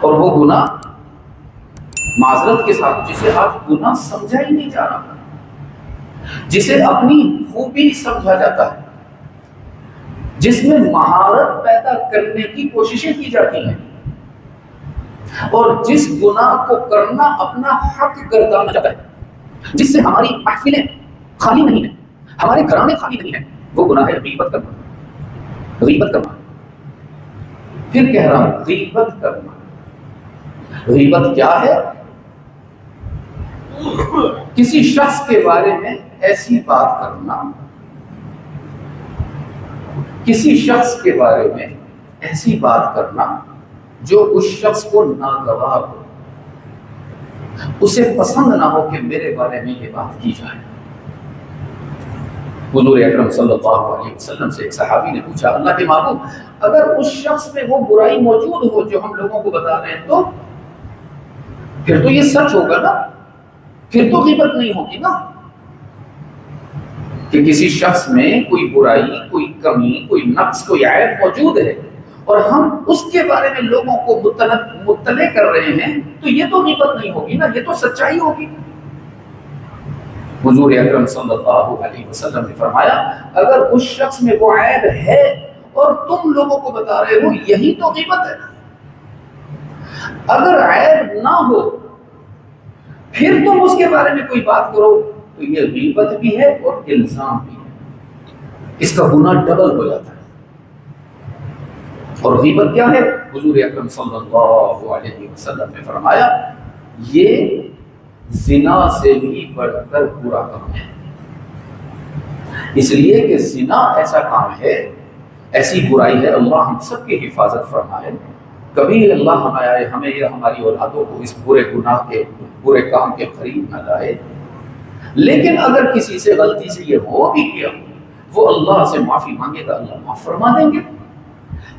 اور وہ گناہ معذرت کے ساتھ جسے آج گناہ سمجھا ہی نہیں جا رہا، جسے اپنی خوبی سمجھا جاتا ہے، جس میں مہارت پیدا کرنے کی کوششیں کی جاتی ہیں، اور جس گناہ کو کرنا اپنا حق گردانا جاتا ہے، جس سے ہماری محفلیں خالی نہیں ہیں، ہمارے گھرانے خالی نہیں ہیں، وہ گناہ ہے غیبت کرنا۔ غیبت کرنا، پھر کہہ رہا ہوں غیبت کرنا۔ غیبت کیا ہے؟ کسی شخص کے بارے میں ایسی بات کرنا، کسی شخص کے بارے میں ایسی بات کرنا جو اس شخص کو ناگوار ہو، اسے پسند نہ ہو کہ میرے بارے میں یہ بات کی جائے۔ حضور اکرم صلی اللہ علیہ وسلم سے ایک صحابی نے پوچھا، اللہ کے محبوب اگر اس شخص میں وہ برائی موجود ہو جو ہم لوگوں کو بتا رہے ہیں تو پھر تو یہ سچ ہوگا نا، پھر تو غیبت نہیں ہوگی نا، کہ کسی شخص میں کوئی برائی، کوئی کمی، کوئی نقص، کوئی عیب موجود ہے اور ہم اس کے بارے میں لوگوں کو مطلع کر رہے ہیں تو یہ تو غیبت نہیں ہوگی نا، یہ تو سچائی ہوگی۔ حضور اکرم صلی اللہ علیہ وسلم نے فرمایا اگر اس شخص میں وہ عیب ہے اور تم لوگوں کو بتا رہے ہو، یہی تو غیبت ہے۔ اگر عیب نہ ہو پھر تم اس کے بارے میں کوئی بات کرو تو یہ غیبت بھی ہے اور الزام بھی ہے، اس کا گناہ ڈبل ہو جاتا ہے۔ اور غیبت کیا ہے؟ حضور اکرم صلی اللہ علیہ وسلم نے فرمایا یہ زنا سے بھی بڑھ کر برا کام ہے، اس لیے کہ زنا ایسا کام ہے، ایسی برائی ہے، اللہ ہم سب کی حفاظت فرمائے، کبھی اللہ ہمیں یا ہماری اولادوں کو اس برے گناہ کے، برے کام کے قریب نہ لائے۔ لیکن اگر کسی سے غلطی سے یہ ہو بھی گیا، وہ اللہ سے معافی مانگے گا، اللہ معاف فرما دیں گے۔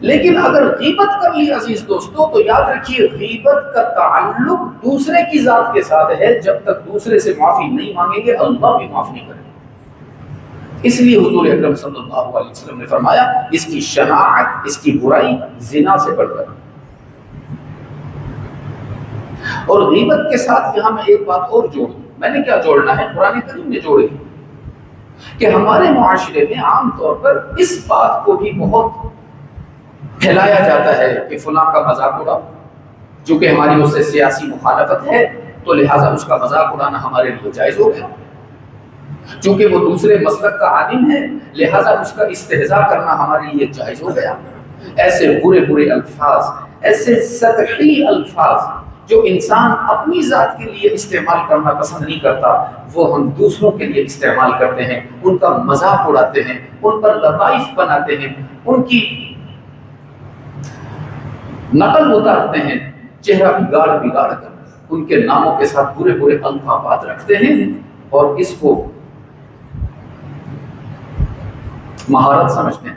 لیکن اگر غیبت کر لی عزیز دوستو تو یاد رکھیے غیبت کا تعلق دوسرے کی ذات کے ساتھ ہے، جب تک دوسرے سے معافی نہیں مانگیں گے اللہ بھی معاف نہیں کرے گا۔ اس لیے حضور اکرم صلی اللہ علیہ وسلم نے فرمایا اس کی شناعت، اس کی برائی زنا سے بڑھ کر۔ اور غیبت کے ساتھ یہاں میں ایک بات اور جوڑوں، میں نے کیا جوڑنا ہے، قرآن کریم نے جوڑی کہ ہمارے معاشرے میں عام طور پر اس بات کو بھی بہت پھیلایا جاتا ہے کہ فلاں کا مذاق اڑا، چونکہ ہماری اس سے سیاسی مخالفت ہے تو لہٰذا اس کا مذاق اڑانا ہمارے لیے جائز ہو گیا، چونکہ وہ دوسرے مسلک کا عالم ہے لہٰذا اس کا استہزاء کرنا ہمارے لیے جائز ہو گیا۔ ایسے برے برے الفاظ، ایسے سطحی الفاظ جو انسان اپنی ذات کے لیے استعمال کرنا پسند نہیں کرتا وہ ہم دوسروں کے لیے استعمال کرتے ہیں، ان کا مذاق اڑاتے ہیں، ان پر لطائف بناتے ہیں، ان کی نقل اتارتے ہیں، چہرہ بگاڑ کر ان کے ناموں کے ساتھ برے برے القابات رکھتے ہیں اور اس کو مہارت سمجھتے ہیں۔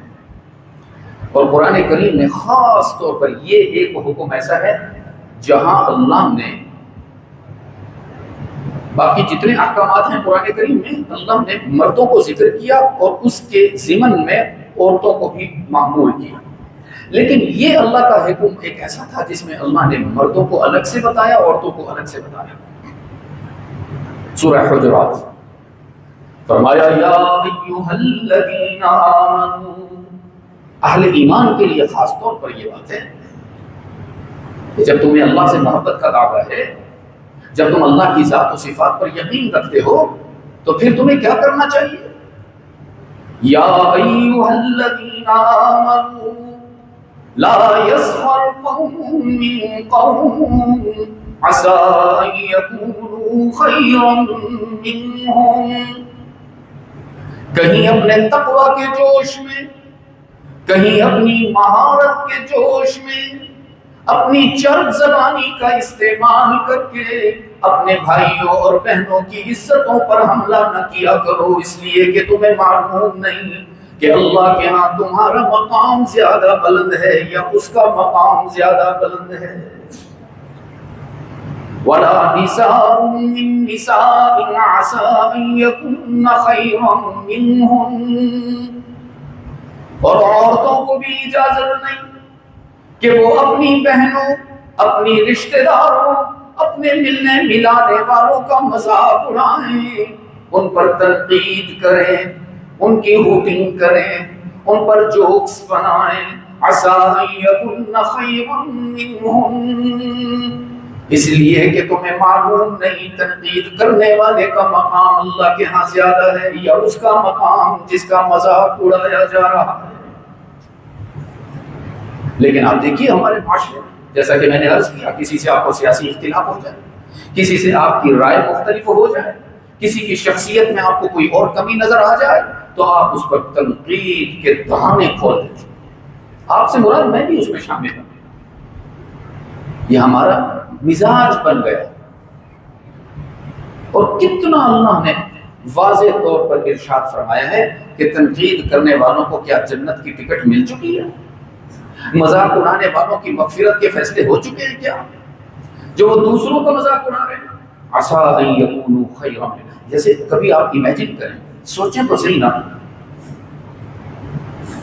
اور قرآن کریم میں خاص طور پر یہ ایک حکم ایسا ہے جہاں اللہ نے، باقی جتنے احکامات ہیں قرآن کریم میں اللہ نے مردوں کو ذکر کیا اور اس کے ضمن میں عورتوں کو بھی معمول کیا، لیکن یہ اللہ کا حکم ایک ایسا تھا جس میں اللہ نے مردوں کو الگ سے بتایا، عورتوں کو الگ سے بتایا۔ سورہ حجرات فرمایا یا ایھا الذین آمنوا، اہل ایمان کے لیے خاص طور پر یہ بات ہے کہ جب تمہیں اللہ سے محبت کا دعویٰ ہے، جب تم اللہ کی ذات و صفات پر یقین رکھتے ہو تو پھر تمہیں کیا کرنا چاہیے؟ یا ایھا الذین آمنوا لا يسخر قوم من قوم عسى ان يكونوا خيرا منهم، کہیں اپنے تقوی کے جوش میں، کہیں اپنی مہارت کے جوش میں، اپنی چرب زبانی کا استعمال کر کے اپنے بھائیوں اور بہنوں کی عزتوں پر حملہ نہ کیا کرو، اس لیے کہ تمہیں معلوم نہیں کہ اللہ کے ہاں تمہارا مقام زیادہ بلند ہے یا اس کا مقام زیادہ بلند ہے۔ وَلَا نِسَاءٌ مِّن نِّسَاءٍ عَسَىٰ أَن يَكُنَّ خَيْرًا مِّنْهُنَّ، اور عورتوں کو بھی اجازت نہیں کہ وہ اپنی بہنوں، اپنی رشتہ داروں، اپنے ملنے ملانے والوں کا مذاق اڑائیں، ان پر تنقید کریں، ان کی ہوٹنگ کریں، ان پر جوکس بنائیں، عسیٰ ان یکن خیرا منہم، اس لیے کہ تمہیں معلوم نہیں تنقید کرنے والے کا مقام اللہ کے ہاں زیادہ ہے یا اس کا مقام جس کا مذاق اڑایا جا رہا ہے۔ لیکن آپ دیکھیے ہمارے معاشرے میں، جیسا کہ میں نے عرض کیا، کسی سے آپ کو سیاسی اختلاف ہو جائے، کسی سے آپ کی رائے مختلف ہو جائے، کسی کی شخصیت میں آپ کو کوئی اور کمی نظر آ جائے تو آپ اس پر تنقید کے دہانے کھول دیتے ہیں۔ آپ سے مراد میں بھی اس میں شامل ہوں، یہ ہمارا مزاج بن گیا۔ اور کتنا اللہ نے واضح طور پر ارشاد فرمایا ہے کہ تنقید کرنے والوں کو کیا جنت کی ٹکٹ مل چکی ہے؟ مذاق اڑانے والوں کی مغفرت کے فیصلے ہو چکے ہیں کیا؟ جو وہ دوسروں کا مذاق اڑا رہے ہیں، عسیٰ ان یکونوا خیرا منہم، جیسے کبھی آپ امیجن کریں، سوچیں تو صحیح نا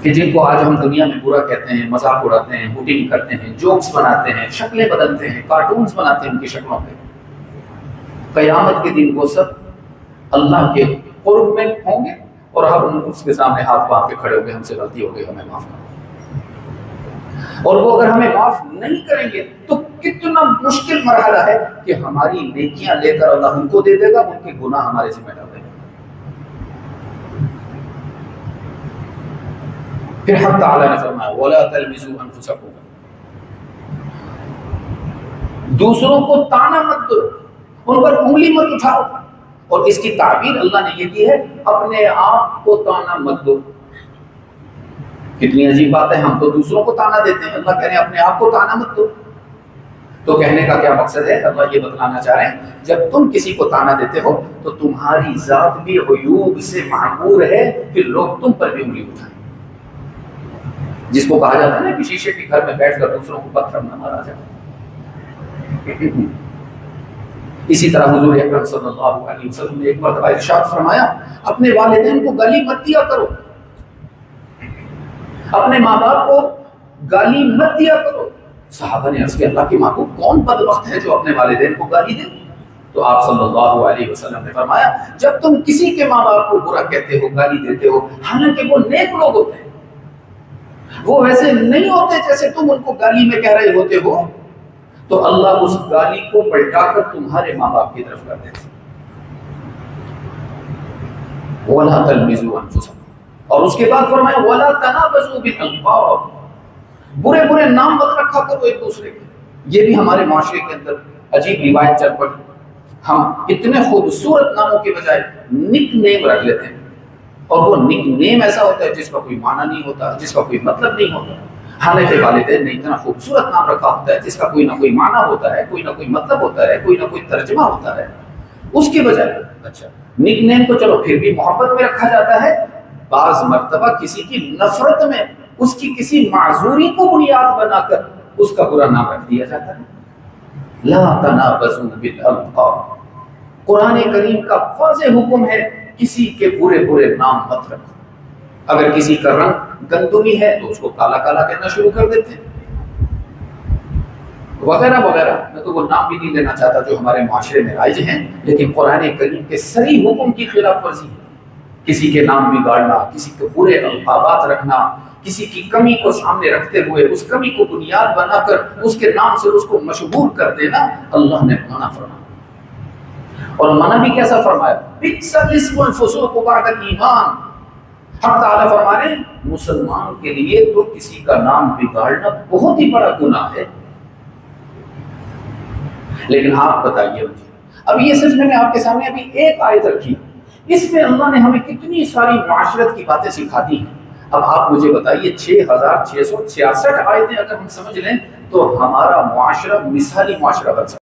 کہ جن کو آج ہم دنیا میں برا کہتے ہیں، مذاق اڑاتے ہیں، ہوٹنگ کرتے ہیں، جوکس بناتے ہیں، شکلیں بدلتے ہیں، کارٹونز بناتے ہیں ان کی شکلوں پہ، قیامت کے دن وہ سب اللہ کے قرب میں ہوں گے اور ہم اس کے سامنے ہاتھ باندھ کے کھڑے ہو گئے، ہم سے غلطی ہو گئی، ہمیں معاف کرو۔ اور وہ اگر ہمیں معاف نہیں کریں گے تو کتنا مشکل مرحلہ ہے کہ ہماری نیکیاں لے کر اللہ ان کو دے دے گا، ان کے گناہ ہمارے ذمہ ڈال دے گا۔ پھر حق تعالی نے فرمایا وَلَا تَلْمِزُوا أَنفُسَكُمْ، دوسروں کو طعنہ مت دو، ان پر انگلی مت اٹھاؤ، اور اس کی تعبیر اللہ نے یہ کی ہے اپنے آپ کو طعنہ مت دو۔ کتنی عجیب بات ہے، ہم تو دوسروں کو طعنہ دیتے ہیں، اللہ کہہ رہے ہیں اپنے آپ کو طعنہ مت دو۔ تو کہنے کا کیا مقصد ہے؟ اللہ یہ بتلانا چاہ رہے ہیں جب تم کسی کو طعنہ دیتے ہو تو تمہاری ذات بھی عیوب سے معمور ہے، پھر لوگ تم پر بھی انگلی اٹھائیں، جس کو کہا جاتا ہے نا کہ شیشے کے گھر میں بیٹھ کر دوسروں کو پتھر نہ مارا جائے۔ اسی طرح حضور اکرم صلی اللہ علیہ وسلم نے ایک مرتبہ ارشاد فرمایا اپنے والدین کو گالی مت دیا کرو، اپنے ماں باپ کو گالی مت دیا کرو۔ صحابہ نے عرض کیا اللہ کے محبوب کون بدبخت ہے جو اپنے والدین کو گالی دے؟ تو آپ صلی اللہ علیہ وسلم نے فرمایا جب تم کسی کے ماں باپ کو برا کہتے ہو، گالی دیتے ہو، حالانکہ وہ نیک لوگ ہوتے ہیں، وہ ویسے نہیں ہوتے جیسے تم ان کو گالی میں کہہ رہے ہوتے ہو، تو اللہ اس گالی کو پلٹا کر تمہارے ماں باپ کی طرف کر دیتے۔ وَلَا تَلْمِزُوا أَنفُسَكُمْ، اور اس کے بعد فرمایا وَلَا تَنَابَزُوا بِالْأَلْقَابِ، برے برے نام مت رکھا کرو ایک دوسرے کے۔ یہ بھی ہمارے معاشرے کے اندر عجیب روایت چل پڑی، ہم اتنے خوبصورت ناموں کے بجائے نک نیم رکھ لیتے ہیں، اور وہ نک نیم ایسا ہوتا ہے جس کا کوئی معنی نہیں ہوتا، جس کا کوئی مطلب نہیں ہوتا۔ حالانکہ والدین نے اتنا خوبصورت نام رکھا ہوتا ہے جس کا کوئی نہ کوئی معنی ہوتا ہے، کوئی نہ کوئی مطلب ہوتا ہے، کوئی نہ کوئی ترجمہ ہوتا ہے، اس کے بجائے اچھا نک نیم تو چلو پھر بھی محبت میں رکھا جاتا ہے، بعض مرتبہ کسی کی نفرت میں، اس کی کسی معذوری کو بنیاد بنا کر اس کا برا نام رکھ دیا جاتا ہے۔ لا تنابزوا بالالقاب، قرآن کریم کا واضح حکم ہے کسی کے برے برے نام مت رکھو۔ اگر کسی کا رنگ گندمی ہے تو اس کو کالا کالا کہنا شروع کر دیتے ہیں، وغیرہ وغیرہ۔ میں تو وہ نام بھی نہیں لینا چاہتا جو ہمارے معاشرے میں رائج ہیں، لیکن قرآن کریم کے صریح حکم کی خلاف ورزی، کسی کے نام بگاڑنا، کسی کے برے القابات رکھنا، کسی کی کمی کو سامنے رکھتے ہوئے اس کمی کو بنیاد بنا کر اس کے نام سے اس کو مشہور کر دینا، اللہ نے منع فرمایا۔ اور منع بھی کیسا فرمایا؟ بئس الاسم الفسوق بعد الایمان۔ حق تعالیٰ فرما رہے ہیں مسلمان کے لیے تو کسی کا نام بگاڑنا بہت ہی بڑا گناہ ہے۔ لیکن آپ بتائیے مجھے، اب یہ صرف میں نے آپ کے سامنے ابھی ایک آیت رکھی، اس میں اللہ نے ہمیں کتنی ساری معاشرت کی باتیں سکھا دی ہیں۔ اب آپ مجھے بتائیے 6666 آیتیں اگر ہم سمجھ لیں تو ہمارا معاشرہ مثالی معاشرہ بن سکتا ہے۔